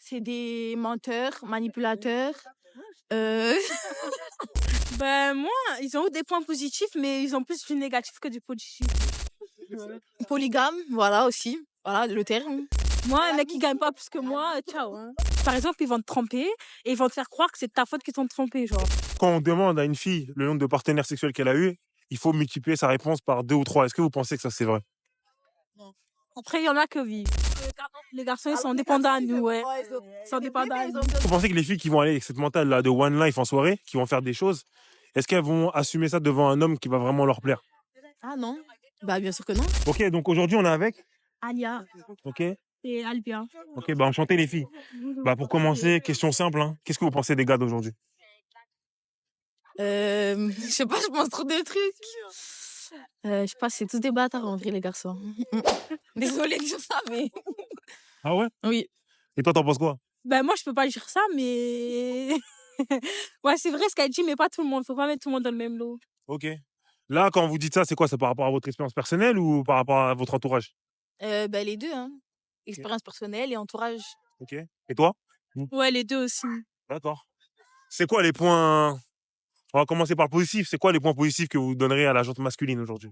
c'est des menteurs, manipulateurs. Euh, Ben moi, ils ont eu des points positifs, mais ils ont plus du négatif que du positif. Polygame, voilà aussi. Voilà le terme. Moi, un mec qui gagne pas plus que moi, ciao. Hein. Par exemple, ils vont te tromper et ils vont te faire croire que c'est de ta faute qu'ils t'ont trompé, genre. Quand on demande à une fille le nombre de partenaires sexuels qu'elle a eu, il faut multiplier sa réponse par 2 ou 3. Est-ce que vous pensez que ça c'est vrai? Après, il y en a que vivent. Les garçons, ils sont dépendants à nous, ouais. Ils sont dépendants à nous. Vous pensez que les filles qui vont aller avec cette mentale-là de one life en soirée, qui vont faire des choses, est-ce qu'elles vont assumer ça devant un homme qui va vraiment leur plaire? Ah non? Bah bien sûr que non. Ok, donc aujourd'hui on est avec. Alia Ok, et Albia. ok, bah enchanté les filles. Bah pour commencer, question simple, hein. Qu'est-ce que vous pensez des gars d'aujourd'hui? Je sais pas, je pense trop de trucs. Je sais pas, c'est tous des bâtards en vrai, les garçons. Désolée de dire ça, mais. Ah ouais? Oui. Et toi t'en penses quoi? Ben moi, je peux pas dire ça, mais. Ouais, c'est vrai ce qu'elle dit, mais pas tout le monde. Faut pas mettre tout le monde dans le même lot. Ok. Là, quand vous dites ça, c'est quoi? C'est par rapport à votre expérience personnelle ou par rapport à votre entourage? Ben les deux, hein. Expérience personnelle et entourage. Ok. Et toi? Ouais, les deux aussi. D'accord. C'est quoi les points? On va commencer par le positif. C'est quoi les points positifs que vous donnerez à la gente masculine aujourd'hui?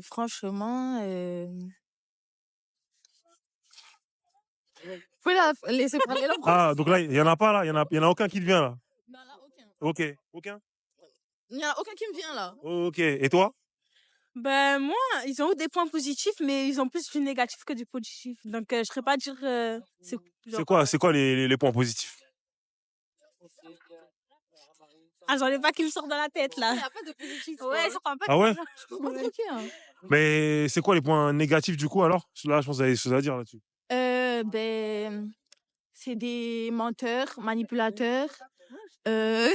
Franchement, faut la laisser parler la Ah, donc là, il y en a pas là? Il y en a aucun qui te vient là? Non, là, aucun. Ok. Aucun? Il y en a aucun qui me vient là. Ok. Et toi? Ben moi, ils ont eu des points positifs, mais ils ont plus du négatif que du positif. Donc je serais pas dire C'est quoi les points positifs? Ah, j'en ai pas qui me sortent dans la tête là. Il n'y a pas de positif. Ouais, ça prend pas. Ah ouais? Ok, hein. Mais c'est quoi les points négatifs du coup alors? Là, je pense qu'il y a des choses à dire là-dessus. Ben c'est des menteurs, manipulateurs. Euh...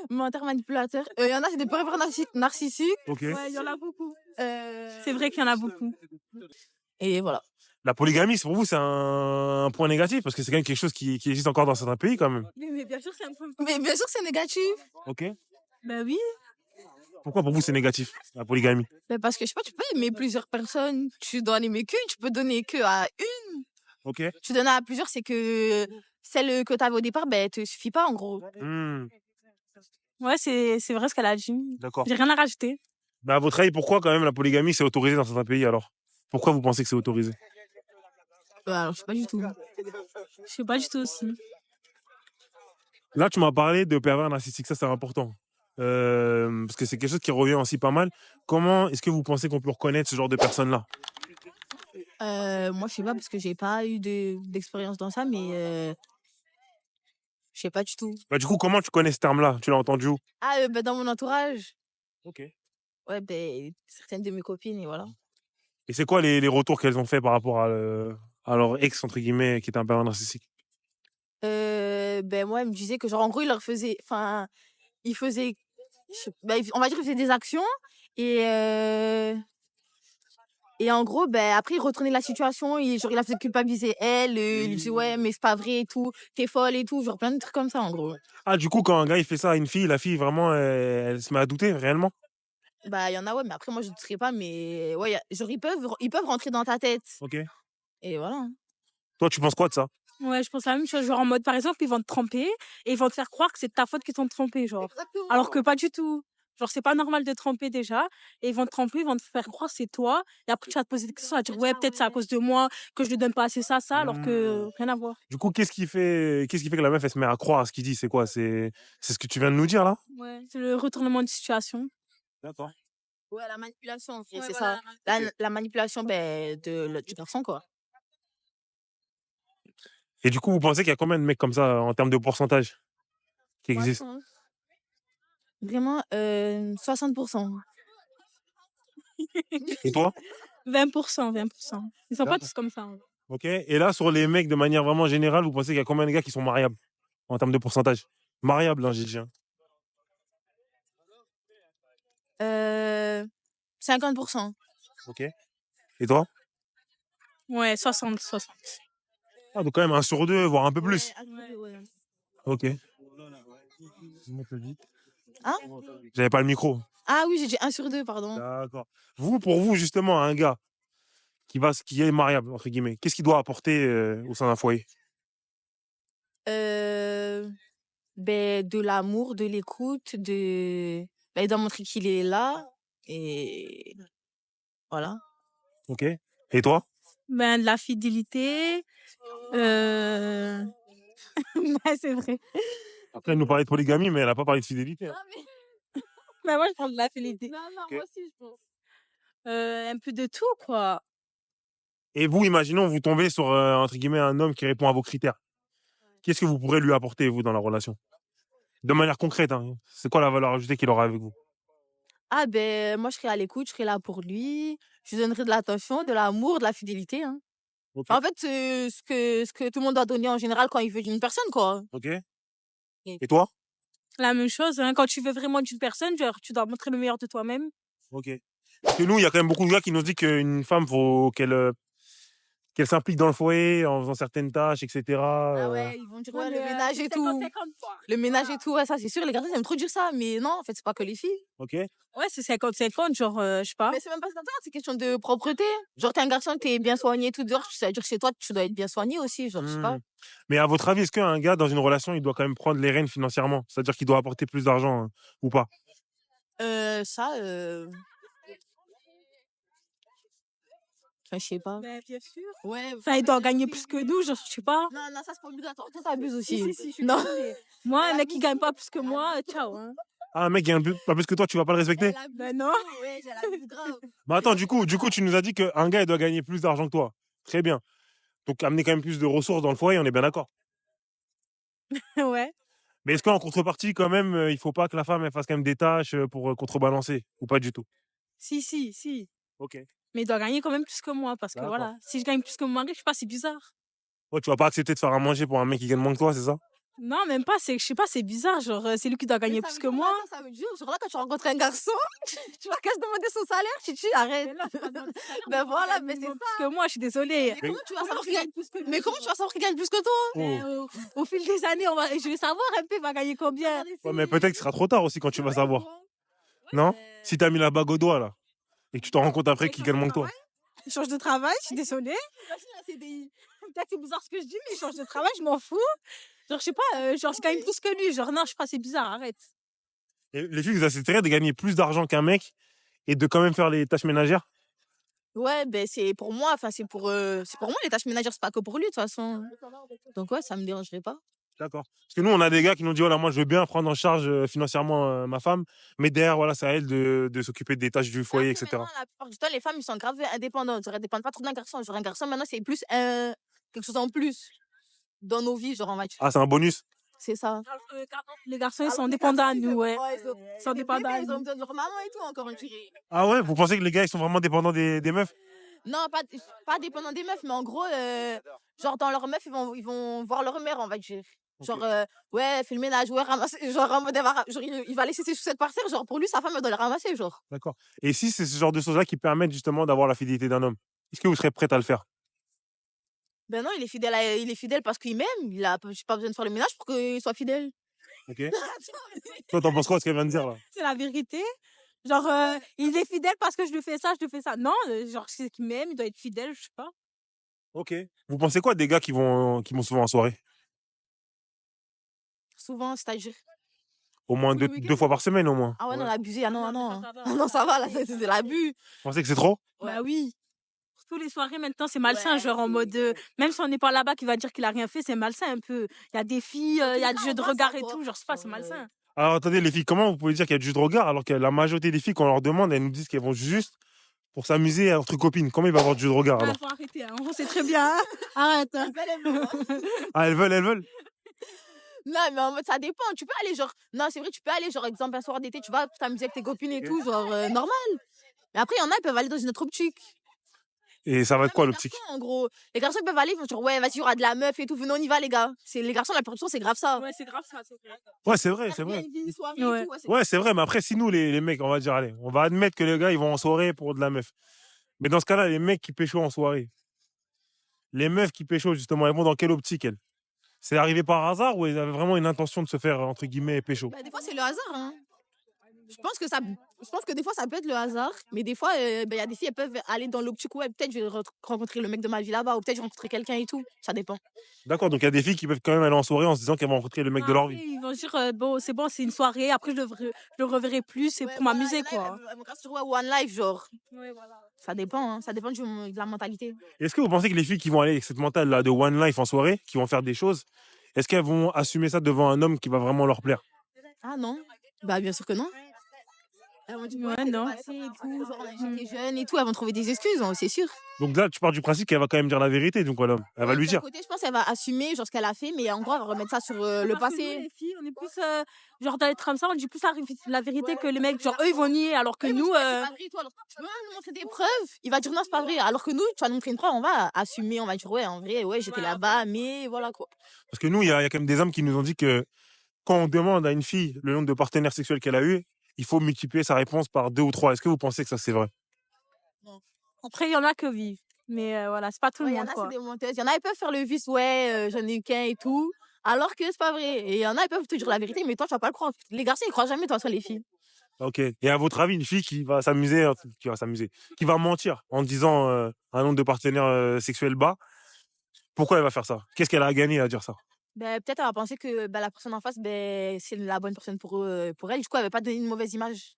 menteurs, manipulateurs. Il y en a, c'est des pervers narcissiques. Ok. Ouais, il y en a beaucoup. C'est vrai qu'il y en a beaucoup. Et voilà. La polygamie, pour vous, c'est un point négatif parce que c'est quand même quelque chose qui existe encore dans certains pays quand même. Mais bien sûr, c'est un point. Mais bien sûr, c'est négatif. Ok. Ben oui. Pourquoi pour vous c'est négatif, la polygamie? Ben parce que je sais pas, tu peux aimer plusieurs personnes. Tu dois en aimer qu'une, tu peux donner que à une. Ok. Tu donnes à plusieurs, c'est que celle que tu avais au départ, ben, elle te suffit pas en gros. Ouais, c'est vrai ce qu'elle a dit. D'accord. J'ai rien à rajouter. Mais à votre avis, pourquoi quand même la polygamie c'est autorisé dans certains pays alors? Pourquoi vous pensez que c'est autorisé? Alors, je sais pas du tout. Je sais pas du tout aussi. Là, tu m'as parlé de pervers narcissiques, ça c'est important. Parce que c'est quelque chose qui revient aussi pas mal. Comment est-ce que vous pensez qu'on peut reconnaître ce genre de personnes-là? Moi, je sais pas parce que j'ai pas eu d'expérience dans ça, mais je sais pas du tout. Bah, du coup, comment tu connais ce terme-là? Tu l'as entendu où? Ah, ben, dans mon entourage. Ok. Ouais, ben, certaines de mes copines, et voilà. Et c'est quoi les retours qu'elles ont fait par rapport à leur ex, entre guillemets, qui était un pervers narcissique? Ben, moi, elle me disait que, genre, en gros, il leur faisait. Enfin, il faisait. Ben, on va dire qu'il faisait des actions et. Et en gros, ben, après, il retournait la situation, genre, il a fait culpabiliser elle, il lui dit ouais, mais c'est pas vrai et tout, t'es folle et tout, genre plein de trucs comme ça, en gros. Ah, du coup, quand un gars il fait ça à une fille, la fille vraiment, elle se met à douter réellement? Bah, il y en a, ouais, mais après, moi, je ne dirais pas, mais ouais, genre, ils peuvent rentrer dans ta tête. Ok. Et voilà. Hein. Toi, tu penses quoi de ça? Ouais, je pense la même chose. Genre, en mode, par exemple, ils vont te tromper et ils vont te faire croire que c'est de ta faute qu'ils t'ont trompé, genre. Exactement. Alors que pas du tout. Genre, c'est pas normal de tromper déjà. Et ils vont te tromper, ils vont te faire croire que c'est toi. Et après, tu vas te poser des questions, tu vas dire, ouais, peut-être c'est à cause de moi que je lui donne pas assez ça, alors que rien à voir. Du coup, qu'est-ce qui fait que la meuf, elle se met à croire à ce qu'il dit? C'est quoi? C'est ce que tu viens de nous dire là? Ouais, c'est le retournement de situation. D'accord. Ouais, la manipulation, en fait, Ouais, c'est voilà, ça. La manipulation ben, du garçon, quoi. Et du coup, vous pensez qu'il y a combien de mecs comme ça en termes de pourcentage qui Moi, je existent? pense. Vraiment, 60%. Et toi? 20%, 20%. Ils sont pas D'accord. tous comme ça. Hein. Ok. Et là, sur les mecs, de manière vraiment générale, vous pensez qu'il y a combien de gars qui sont mariables en termes de pourcentage? Mariables, hein, j'ai dit. Hein. 50%. Ok. Et toi? Ouais, 60, 60. Ah, donc quand même 1 sur 2, voire un peu plus. Ouais. Ok. Hein? J'avais pas le micro. Ah oui, j'ai dit 1 sur 2, pardon. D'accord. Pour vous, justement, un gars qui est mariable, entre guillemets, qu'est-ce qu'il doit apporter au sein d'un foyer? Ben, de l'amour, de l'écoute, ben, il doit montrer qu'il est là. Et voilà. Ok. Et toi? Ben, de la fidélité. Ouais, c'est vrai. Après, elle nous parlait de polygamie, mais elle n'a pas parlé de fidélité. Hein. Ben, moi, je parle de la fidélité. Non, Ok. moi aussi, je pense. Un peu de tout, quoi. Et vous, imaginons, vous tombez sur, entre guillemets, un homme qui répond à vos critères. Qu'est-ce que vous pourrez lui apporter, vous, dans la relation? De manière concrète, hein. C'est quoi la valeur ajoutée qu'il aura avec vous? Ah, ben, moi, je serai à l'écoute, je serai là pour lui. Je lui donnerai de l'attention, de l'amour, de la fidélité. Hein. Ok. En fait, c'est ce que tout le monde doit donner en général quand il veut d'une personne, quoi. Ok. Et toi? La même chose, hein. Quand tu veux vraiment d'une personne, genre, tu dois montrer le meilleur de toi-même. Ok. Parce que nous, il y a quand même beaucoup de gars qui nous disent qu'une femme, faut qu'elle s'implique dans le foyer en faisant certaines tâches, etc. Ah ouais, ils vont dire ouais, le ménage et tout. Le ménage et tout, ouais, ça c'est sûr, les garçons ils aiment trop dire ça, mais non, en fait, c'est pas que les filles. Ok. Ouais, c'est 50-50, genre, je sais pas. Mais c'est même pas 50-50, c'est question de propreté. Genre, t'es un garçon, t'es bien soigné et tout dehors, ça veut dire que chez toi, tu dois être bien soigné aussi, genre, je sais pas. Mais à votre avis, est-ce qu'un gars dans une relation, il doit quand même prendre les rênes financièrement? C'est-à-dire qu'il doit apporter plus d'argent hein, ou pas? Ça, enfin, je sais pas. Ben, bien sûr. Ouais. Enfin, il doit gagner plus que nous, genre, je sais pas. Non, non, ça c'est pas obligatoire, toi t'abuses aussi. Si, je suis Non. désolée. Moi, un mec qui gagne pas plus que moi, ciao. Hein. Ah, un mec qui gagne pas plus que toi, tu vas pas le respecter? Ben non. Ouais, j'ai l'abus grave. Bah attends, du coup, tu nous as dit qu'un gars, il doit gagner plus d'argent que toi. Très bien. Donc, amener quand même plus de ressources dans le foyer, on est bien d'accord. Ouais. Mais est-ce qu'en contrepartie, quand même, il faut pas que la femme elle fasse quand même des tâches pour contrebalancer? Ou pas du tout? Si. Ok. Mais il doit gagner quand même plus que moi, parce que D'accord. voilà, si je gagne plus que mon mari, je sais pas, c'est bizarre. Ouais, tu vas pas accepter de faire à manger pour un mec qui gagne moins que toi, c'est ça? Non, même pas, je sais pas, c'est bizarre, genre, c'est lui qui doit gagner plus que moi. Ça veut dire, genre là, quand tu rencontres un garçon, tu vas qu'à se demander son salaire, tu arrête. Ben voilà, mais c'est ça. Plus que moi, je suis désolée. Mais comment tu vas savoir qu'il gagne plus que toi? Mais comment tu vas savoir qu'il gagne plus que toi? Oh. Au fil des années, je vais savoir un peu, il va gagner combien. Ouais, mais peut-être que ce sera trop tard aussi quand tu vas savoir. Non? Si t'as mis la bague au doigt, là, et que tu t'en rends compte après qu'il gagne moins que toi. Il change de travail, je suis désolée. Peut-être c'est bizarre ce que je dis, mais il change de travail, je m'en fous. Genre, je sais pas, genre, je gagne plus que lui. Genre, non, je sais pas, c'est bizarre, arrête. Et les filles, vous accepteriez de gagner plus d'argent qu'un mec et de quand même faire les tâches ménagères? Ouais, ben c'est pour moi, enfin c'est pour moi les tâches ménagères, c'est pas que pour lui de toute façon. Donc ouais, ça me dérangerait pas. D'accord. Parce que nous, on a des gars qui nous disent, voilà, moi, je veux bien prendre en charge financièrement ma femme, mais derrière, voilà, c'est à elle de s'occuper des tâches du foyer, Après, etc. maintenant, la plupart du temps, les femmes, ils sont grave indépendantes. Genre, elles dépendent pas trop d'un garçon. Genre, un garçon, maintenant, c'est plus quelque chose en plus dans nos vies, genre, on va dire. Ah, c'est un bonus? C'est ça. Les garçons, ils sont dépendants à nous, ouais. Ils sont dépendants à Ils ont nous. besoin de leur maman et tout, encore, on dirait. Ah ouais? Vous pensez que les gars, ils sont vraiment dépendants des meufs? Non, pas dépendants des meufs, mais en gros, genre, dans leur meuf, ils vont voir leur mère, on va dire. Genre, ouais, fais le ménage, ouais, ramasse. Genre, en mode, genre, il va laisser ses chaussettes par terre. Genre, pour lui, sa femme, elle doit les ramasser, genre. D'accord. Et si c'est ce genre de choses-là qui permettent justement d'avoir la fidélité d'un homme, est-ce que vous serez prête à le faire? Ben non, il est fidèle parce qu'il m'aime. Il a pas besoin de faire le ménage pour qu'il soit fidèle. Ok. Toi, t'en penses quoi ce qu'elle vient de dire là? C'est la vérité. Genre, il est fidèle parce que je lui fais ça, je lui fais ça. Non, genre, c'est qu'il m'aime, il doit être fidèle, je sais pas. Ok. Vous pensez quoi des gars qui vont souvent en soirée? Souvent, c'est-à-dire. Au moins Tous les week-ends? 2 fois par semaine, au moins. Ah ouais, non, l'abusé. Ah non, ah non. Ça va. Ah non, ça va, là, c'est l'abus. Vous pensez que c'est trop? Ouais. Bah oui. Tous les soirées maintenant, c'est malsain, Ouais, genre en mode. Même si on n'est pas là-bas qui va dire qu'il a rien fait, c'est malsain un peu. Il y a des filles, il y a du jeu de regard et tout, genre, c'est pas, c'est malsain. Alors attendez, les filles, comment vous pouvez dire qu'il y a du jeu de regard alors que la majorité des filles, quand on leur demande, elles nous disent qu'elles vont juste pour s'amuser entre copines? Comment il va y avoir du jeu de regard alors? Faut arrêter, hein. On sait très bien. Hein. Arrête. Hein. Ah, elles veulent? Non, mais en mode, ça dépend. Tu peux aller, genre. Non, c'est vrai, tu peux aller, genre, exemple, un soir d'été, tu vas t'amuser avec tes copines et tout, genre, normal. Mais après, il y en a, ils peuvent aller dans une autre optique. Et ça va être quoi Les l'optique? garçons, en gros, les garçons ils peuvent aller, ils vont dire ouais, vas-y, il y aura de la meuf et tout, venez, on y va, les gars. Les garçons, la plupart du temps, c'est grave ça. Ouais, c'est grave ça, c'est vrai. Ouais, c'est vrai, c'est vrai. Une soirée et Ouais. tout, Ouais, c'est vrai, mais après, si nous, les mecs, on va dire, allez, on va admettre que les gars, ils vont en soirée pour de la meuf. Mais dans ce cas-là, les mecs qui pécho en soirée, les meufs qui pécho, justement, elles vont dans quelle optique, elles? C'est arrivé par hasard ou elles avaient vraiment une intention de se faire, entre guillemets, pécho? Bah, des fois, c'est le hasard. Hein. Je pense que ça. Je pense que des fois, ça peut être le hasard, mais des fois, il y a des filles, elles peuvent aller dans l'optique, ouais, peut-être je vais rencontrer le mec de ma vie là-bas, ou peut-être je vais rencontrer quelqu'un et tout. Ça dépend. D'accord, donc il y a des filles qui peuvent quand même aller en soirée en se disant qu'elles vont rencontrer le mec de leur Après, vie. ils vont dire, bon, c'est une soirée, après je le reverrai plus, c'est Ouais, pour voilà, m'amuser, il y en a, quoi. elles vont grave sur ouais, One Life, genre. Ouais, voilà. Ça dépend, hein. Ça dépend de la mentalité. Est-ce que vous pensez que les filles qui vont aller avec cette mentale-là de one life en soirée, qui vont faire des choses, est-ce qu'elles vont assumer ça devant un homme qui va vraiment leur plaire? Ah non? Bah, bien sûr que non. Elles vont dire, ouais, Ouais, c'est le non. passé et tout, genre, j'étais jeune et tout, elles vont trouver des excuses, hein, c'est sûr. Donc là, tu pars du principe qu'elle va quand même dire la vérité, donc à l'homme. Elle va Ouais, lui d'un dire. côté, je pense qu'elle va assumer genre ce qu'elle a fait, mais en gros, elle va remettre ça sur le Parce que nous, passé. les filles, on est plus, genre dans les trams ça, on dit plus la vérité Ouais, que les mecs. Genre, eux, ils vont nier, alors que oui, mais nous, c'est pas vrai, toi. Alors, tu peux même lui montrer des preuves. Il va dire non, c'est pas vrai. Alors que nous, tu vas nous montrer une preuve, on va assumer, on va dire ouais, en vrai, ouais, j'étais voilà. là-bas, mais voilà quoi. Parce que nous, il y a quand même des hommes qui nous ont dit que quand on demande à une fille le nombre de partenaires sexuels qu'elle a eu, il faut multiplier sa réponse par 2 ou 3. Est-ce que vous pensez que ça, c'est vrai? Après, il y en a que vivent. Mais voilà, c'est pas tout Ouais, le il y en monde, a, c'est quoi. des menteuses. Il y en a, ils peuvent faire le vice, ouais, j'en ai eu qu'un et tout. Alors que c'est pas vrai. Et il y en a, ils peuvent te dire la vérité, mais toi, tu vas pas le croire. Les garçons, ils croient jamais, toi, sur les filles. Ok. Et à votre avis, une fille qui va mentir en disant un nombre de partenaires sexuels bas, pourquoi elle va faire ça? Qu'est-ce qu'elle a à gagner à dire ça? Ben, peut-être elle va penser que ben, la personne en face, ben, c'est la bonne personne pour elle. Du coup, elle va pas donner une mauvaise image.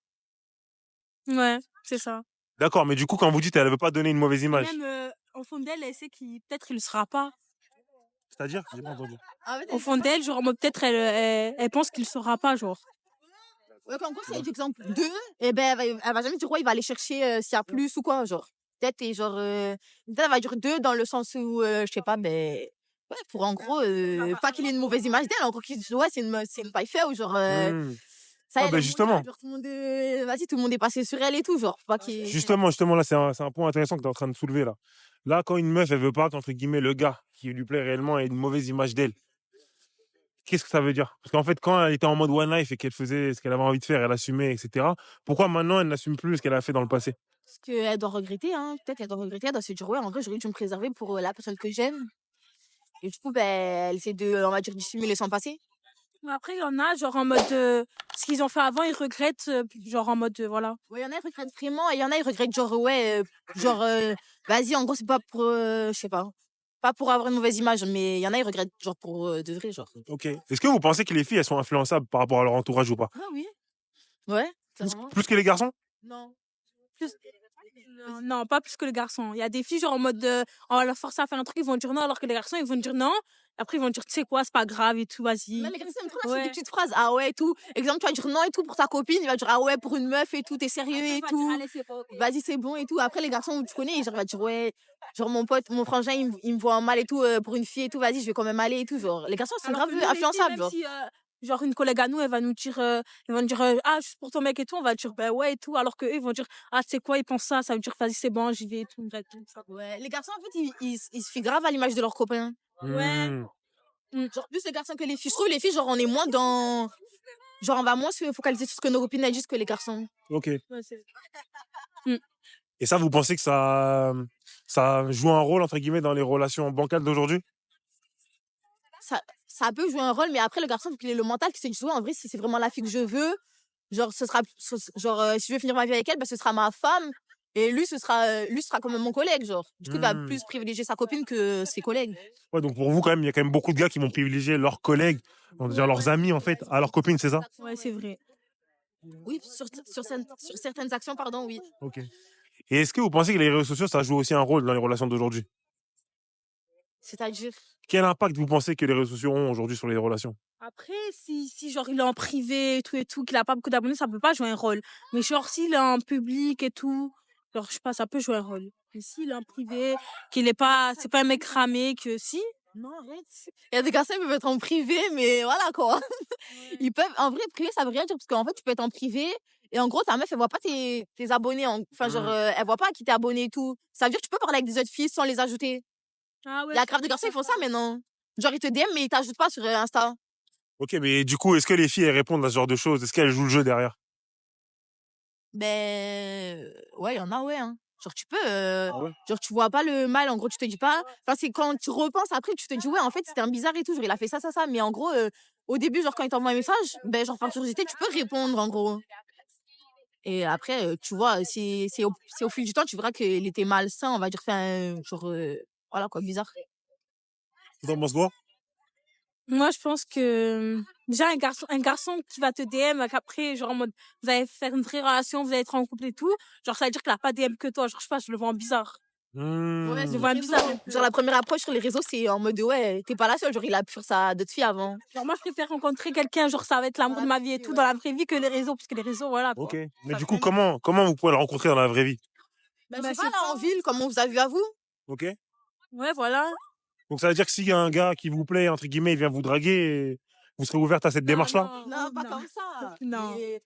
Ouais, c'est ça. D'accord, mais du coup, quand vous dites elle veut pas donner une mauvaise Et image, même, au fond d'elle, elle sait qu'il peut-être il le sera pas. c'est-à-dire? J'ai pas entendu. En fait, Au fond d'elle, genre, en mode, peut-être elle pense qu'il le saura pas, genre. ouais, en gros, c'est exemple 2, et ben, elle va jamais dire, ouais, il va aller chercher s'il y a plus ou quoi, genre. Peut-être, et genre, peut-être elle va dire 2 dans le sens où, je sais pas, ben, ouais, pour en gros, pas qu'il ait une mauvaise image d'elle, en gros, qu'il dise, ouais, c'est une paille fait, ou genre, Hmm. ça, Ah elle ben est mondiale, justement, genre, tout le monde, vas-y, tout le monde est passé sur elle et tout, genre, pas qu'il. justement, là, c'est un point intéressant que tu es en train de soulever là. Là, quand une meuf, elle veut pas qu'entre guillemets le gars qui lui plaît réellement ait une mauvaise image d'elle, qu'est-ce que ça veut dire? Parce qu'en fait, quand elle était en mode one life et qu'elle faisait ce qu'elle avait envie de faire, elle assumait, etc. Pourquoi maintenant elle n'assume plus ce qu'elle a fait dans le passé? Parce qu'elle doit regretter, hein, peut-être qu'elle doit regretter, elle doit se dire, ouais, en vrai, j'aurais dû me préserver pour la personne que j'aime. Et du coup, ben, elle essaie de, on va dire, dissimuler son passé. Mais après, il y en a, genre, en mode, ce qu'ils ont fait avant, ils regrettent, genre, en mode, voilà. Ouais, il y en a, ils regrettent vraiment, et il y en a, ils regrettent, genre, ouais, genre, vas-y, en gros, c'est pas pour, je sais pas pour avoir une mauvaise image, mais il y en a, ils regrettent, genre, pour de vrai, genre. Ok. Est-ce que vous pensez que les filles, elles sont influençables par rapport à leur entourage ou pas? Ah oui. Ouais, Plus, clairement. plus que les garçons? Non. Plus... Non, pas plus que les garçons. Il y a des filles, genre, en mode, on va leur forcer à faire un truc, ils vont dire non, alors que les garçons, ils vont dire non. Après, ils vont dire, tu sais quoi, c'est pas grave et tout, vas-y. Même les garçons, ils aiment trop lâcher des Ouais. petites phrases. Ah ouais, et tout. Exemple, tu vas dire non et tout pour ta copine, il va dire ah ouais, pour une meuf et tout, t'es sérieux Après, et il va dire, tout. allez, c'est pas ok. Vas-y, c'est bon et tout. Après, les garçons, tu connais, genre, il va dire ouais, genre, mon pote, mon frangin, il me voit en mal et tout, pour une fille et tout, vas-y, je vais quand même aller et tout. Genre, les garçons, ils sont Alors grave que nous, les filles, influençables, même genre. si, genre, une collègue à nous, elle va nous dire, ils vont nous dire, ah, juste pour ton mec et tout, on va dire, ben ouais et tout. Alors qu'eux, ils vont dire, ah, tu sais quoi, ils pensent ça, ça veut dire, vas-y, c'est bon, j'y vais et tout, bref, tout ça. Ouais, les garçons, en fait, ils se fient grave à l'image de leurs copains. Ouais. Hmm. Genre, plus les garçons que les filles. Je trouve les filles, genre, on est moins dans. Genre, on va moins se focaliser sur ce que nos copines elles disent que les garçons. Ok. Ouais, c'est... Et ça, vous pensez que ça joue un rôle, entre guillemets, dans les relations bancales d'aujourd'hui? Ça peut jouer un rôle, mais après, le garçon, vu qu'il ait le mental qui se dit, ouais, en vrai, si c'est vraiment la fille que je veux, genre, genre, si je veux finir ma vie avec elle, bah, ce sera ma femme. Et lui, ce sera comme mon collègue, genre. Du coup, il va Hmm. plus privilégier sa copine que ses collègues. Ouais, donc pour vous, quand même, il y a quand même beaucoup de gars qui vont privilégier leurs collègues, on va dire leurs amis, en fait, à leurs copines, c'est ça? Ouais, c'est vrai. Oui, sur certaines actions, pardon, oui. Ok. Et est-ce que vous pensez que les réseaux sociaux, ça joue aussi un rôle dans les relations d'aujourd'hui? C'est-à-dire. Quel impact vous pensez que les réseaux sociaux ont aujourd'hui sur les relations? Après, si genre il est en privé et tout, qu'il a pas beaucoup d'abonnés, ça peut pas jouer un rôle. Mais genre s'il est en public et tout, genre je sais pas, ça peut jouer un rôle. Mais s'il est en privé, qu'il est pas, c'est pas un mec cramé, que si. Non, arrête. Il y a des garçons qui peuvent être en privé, mais voilà quoi. Ils peuvent, en vrai, privé, ça veut rien dire parce qu'en fait, tu peux être en privé et en gros, ta meuf, elle voit pas tes abonnés. Enfin, genre, elle voit pas à qui t'es abonné et tout. Ça veut dire que tu peux parler avec des autres filles sans les ajouter. Ah ouais. Il y a grave de garçons, ils font ça maintenant. Genre, ils te DM, mais ils t'ajoutent pas sur Insta. Ok, mais du coup, est-ce que les filles, elles répondent à ce genre de choses? Est-ce qu'elles jouent le jeu derrière? Ben, ouais, il y en a, ouais. Hein. Genre, tu peux. Ah ouais? Genre, tu vois pas le mal, en gros, tu te dis pas. Enfin, c'est quand tu repenses après, tu te dis, ouais, en fait, c'était un bizarre et tout. Genre, il a fait ça, ça, ça. Mais en gros, au début, genre, quand il t'envoie un message, ben, genre, par curiosité, tu peux répondre, en gros. Et après, tu vois, c'est au fil du temps, tu verras qu'il était malsain, on va dire, enfin, genre, voilà quoi, bizarre. T'en penses quoi? Moi, je pense que déjà un garçon qui va te DM, qu'après, genre en mode, vous allez faire une vraie relation, vous allez être en couple et tout, genre ça veut dire qu'il a pas DM que toi. Genre, je sais pas, je le vois en bizarre. Ouais, Je le sur vois les en bizarre réseaux. un peu. Genre, la première approche sur les réseaux, c'est en mode, ouais, t'es pas la seule. Genre, il a pu faire ça à d'autres filles avant. Genre, moi, je préfère rencontrer quelqu'un, genre ça va être l'amour de ma vie et tout, dans la vraie vie que les réseaux, parce que les réseaux, voilà quoi. Ok. Mais Ça du veut coup, rien dire. comment vous pouvez le rencontrer dans la vraie vie? Ben, Bah, je sais je pas, sais là, en pas. ville, comme on vous a vu à vous. Ok. Ouais, voilà. Donc ça veut dire que s'il y a un gars qui vous plaît, entre guillemets, il vient vous draguer, vous serez ouverte à cette Non, démarche-là? Non, oh, pas non. comme ça. Non. Mais,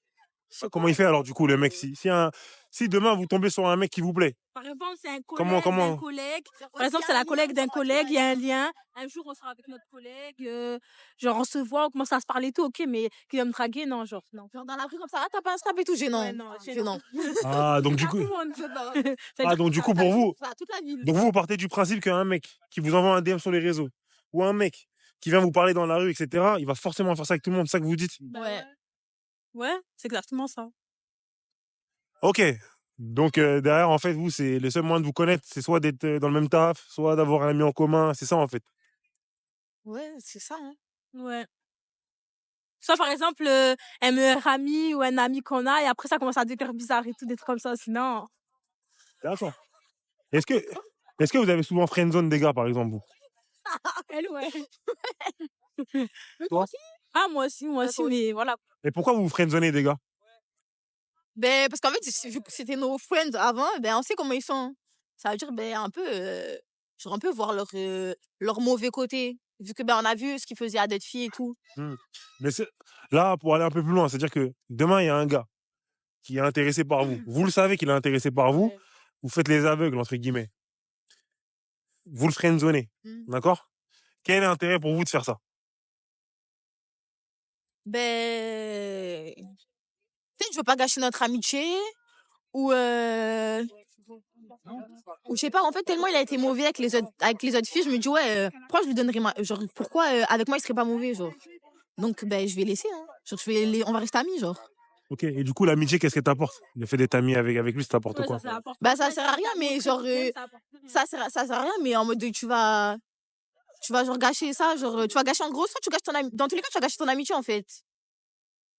je sais Comment il pas. fait alors, du coup, le mec? Si demain vous tombez sur un mec qui vous plaît, Par exemple, c'est un comment, collègue d'un comment? collègue. Genre, Par ouais, exemple, s'il y c'est a un la lien, collègue d'un genre, s'il y a collègue, il y a un lien. Un jour, on sera avec notre collègue, genre on se voit, on commence à se parler et tout, ok, mais qui va me draguer, non, genre, non. Genre, dans la rue comme ça, ah, t'as pas un snap et tout, gênant. Ouais, non, Gênant. Ah, donc du Ça, coup, tout le monde. Gênant. C'est-à-dire donc du coup, Ça, pour vous, ça, toute la ville. donc vous partez du principe qu'un mec qui vous envoie un DM sur les réseaux, ou un mec qui vient vous parler dans la rue, etc., il va forcément faire ça avec tout le monde, c'est ça que vous dites? Bah Ouais. ouais, c'est exactement ça. Ok. Donc derrière, en fait, vous, c'est le seul moyen de vous connaître, c'est soit d'être dans le même taf, soit d'avoir un ami en commun, c'est ça en fait. Ouais, c'est ça, hein. Ouais. Soit par exemple, un meilleur ami ou un ami qu'on a, et après ça commence à devenir bizarre et tout, des trucs comme ça, sinon. D'accord. Est-ce que, est-ce que vous avez souvent friendzone des gars, par exemple, vous? Elle, ouais. Mais Toi? Ah, moi aussi, toi mais voilà. Et pourquoi vous vous friendzonez des gars? Ben, parce qu'en fait, vu que c'était nos friends avant, ben, on sait comment ils sont. Ça veut dire, ben, un peu, genre, un peu voir leur mauvais côté. Vu que, ben, on a vu ce qu'ils faisaient à d'autres filles et tout. Hmm. Mais là, pour aller un peu plus loin, c'est-à-dire que demain, il y a un gars qui est intéressé par vous. Vous le savez qu'il est intéressé par vous. Ouais. Vous faites les aveugles, entre guillemets. Vous le friendzonez. Mm. D'accord? Quel est l'intérêt pour vous de faire ça? Ben, peut-être je veux pas gâcher notre amitié ou, ou je sais pas, en fait, tellement il a été mauvais avec les autres filles, je me dis, ouais, pourquoi je lui donnerais genre, pourquoi avec moi il serait pas mauvais, genre. Donc, ben, je vais laisser, hein. Genre, on va rester amis, genre. Ok. Et du coup, l'amitié, qu'est-ce qu'elle t'apporte? Le fait d'être ami avec lui, ça t'apporte Ouais, quoi? ça apporte Bah, rien, ça sert à rien, mais genre, ça apporte rien. ça sert à rien, mais en mode, tu vas genre gâcher ça, genre, tu vas gâcher en gros, soit tu gâches ton ami, dans tous les cas, tu vas gâcher ton amitié, en fait.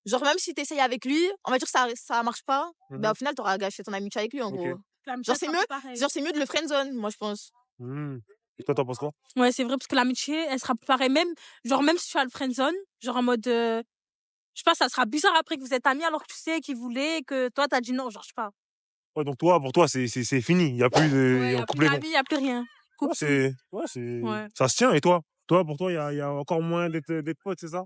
Genre, même si tu essayes avec lui, on va dire que ça marche pas, bah, au final, tu auras gâché ton amitié avec lui, en Ok. gros. L'amitié, Genre, c'est sera mieux, plus pareil. genre, c'est mieux de le friendzone, moi, je pense. Hmm. Et toi, t'en penses quoi? Ouais, c'est vrai, parce que l'amitié, elle sera plus pareille. Même, genre, même si tu as le friendzone, genre en mode, je sais pas, ça sera bizarre après que vous êtes amis alors que tu sais qu'il voulait, que toi, t'as dit non, genre, je sais pas. Ouais, donc toi, pour toi, c'est fini. Il n'y a plus de. Ouais, y On a coupe plus les ponts. d'amis, y a plus rien. Ouais, Coupe tout. Ouais. ça se tient. Et toi? Toi, pour toi, il y a encore moyen d'être potes, c'est ça?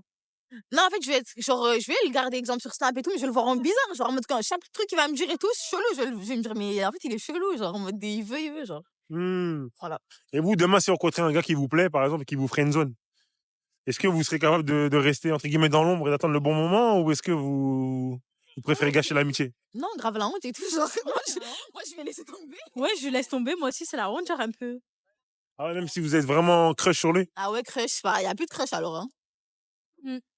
Non, en fait, je vais le garder exemple sur Snap et tout, mais je vais le voir en bizarre, genre, en mode, quand chaque truc qu'il va me dire et tout, c'est chelou, je vais me dire, mais en fait, il est chelou, genre, en mode, il veut, genre. Hmm. Voilà. Et vous, demain, si vous rencontrez un gars qui vous plaît, par exemple, et qui vous friendzone, est-ce que vous serez capable de rester, entre guillemets, dans l'ombre et d'attendre le bon moment, ou est-ce que vous préférez gâcher l'amitié? Non, grave la honte et tout, genre, moi, je vais laisser tomber. Ouais, je laisse tomber. Moi aussi, c'est la honte, genre, un peu. Ah ouais, même si vous êtes vraiment crush sur lui? Ah ouais, crush, bah, il y a plus de crush alors, hein.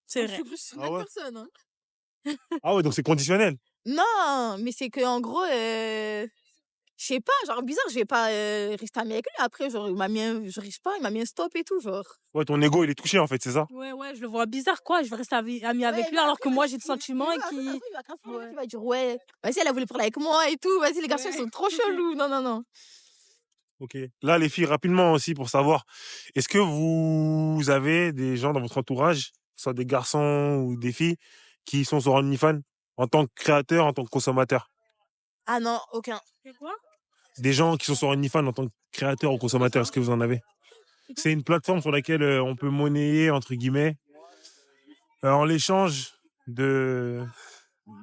C'est vrai. Ah ouais? Personne, hein. Ah ouais, donc c'est conditionnel. Non, mais c'est que en gros, je sais pas, genre bizarre, je vais pas rester amie avec lui. Après, genre, je sais pas, il m'a mis un stop et tout, genre. Ouais, ton ego, il est touché, en fait, c'est ça? Ouais, je le vois bizarre, quoi. Je vais rester amie avec Ouais, lui non, alors après, que moi, j'ai des sentiments et après, qui. il va grave parler, Ouais. il va dire, ouais, vas-y, elle a voulu parler avec moi et tout, vas-y, les garçons, ils Ouais. sont trop chelous. Non, non, non. Ok. Là, les filles, rapidement aussi, pour savoir, est-ce que vous avez des gens dans votre entourage, que ce soit des garçons ou des filles, qui sont sur OnlyFans en tant que créateur, en tant que consommateur? Ah non, aucun. C'est quoi? Des gens qui sont sur OnlyFans en tant que créateur ou consommateur, est-ce que vous en avez? C'est une plateforme sur laquelle on peut monnayer, entre guillemets, en l'échange de,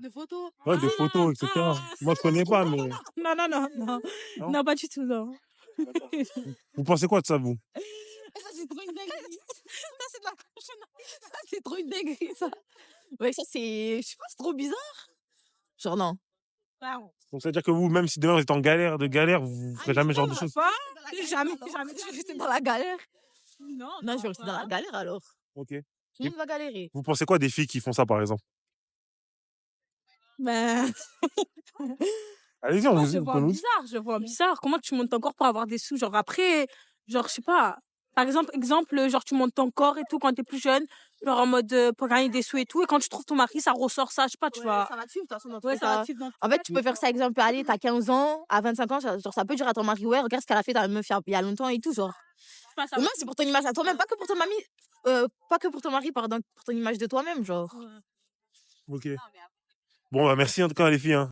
De photos. ouais, de photos, etc. Moi, je connais pas, mais Non, non, non, non. non. Non, pas du tout, non. Vous pensez quoi de ça, vous? Ça, c'est trop une dinguerie. Ça, c'est de la cochonnerie. Ça, c'est trop une dinguerie, ça. Ouais, ça, je sais pas, c'est trop bizarre. Genre, non. Donc, c'est-à-dire que vous, même si demain vous êtes en galère de galère, vous ferez jamais ce genre de choses? Pas? Jamais, Je jamais. vais rester dans la galère. Non, Non, je vais rester dans la galère alors. Ok. Tout le monde va galérer. Vous pensez quoi des filles qui font ça, par exemple? Ben, Allez-y, on moi, vous, je le vous vois pouvez nous dire. bizarre, je le vois bizarre. Comment tu montes ton corps pour avoir des sous? Genre après, genre, je sais pas. Par exemple, genre, tu montes ton corps et tout quand t'es plus jeune, genre en mode pour gagner des sous et tout, et quand tu trouves ton mari, ça ressort ça, je sais pas, tu vois. Ça va te suivre, de toute façon, dans tous Ouais, les ça va cas. te suivre dans En fait, tu peux faire ça, exemple, allez, t'as 15 ans, à 25 ans, genre, ça peut dire à ton mari, ouais, regarde ce qu'elle a fait ta meuf il y a longtemps et tout, genre. je sais pas, ça Ou va même, te c'est suivre. pour ton image à toi-même, pas que pour ton mari, pas que pour ton mari, pardon, pour ton image de toi-même, genre. Ouais. Ok. Bon, bah merci en tout cas, les filles. Hein.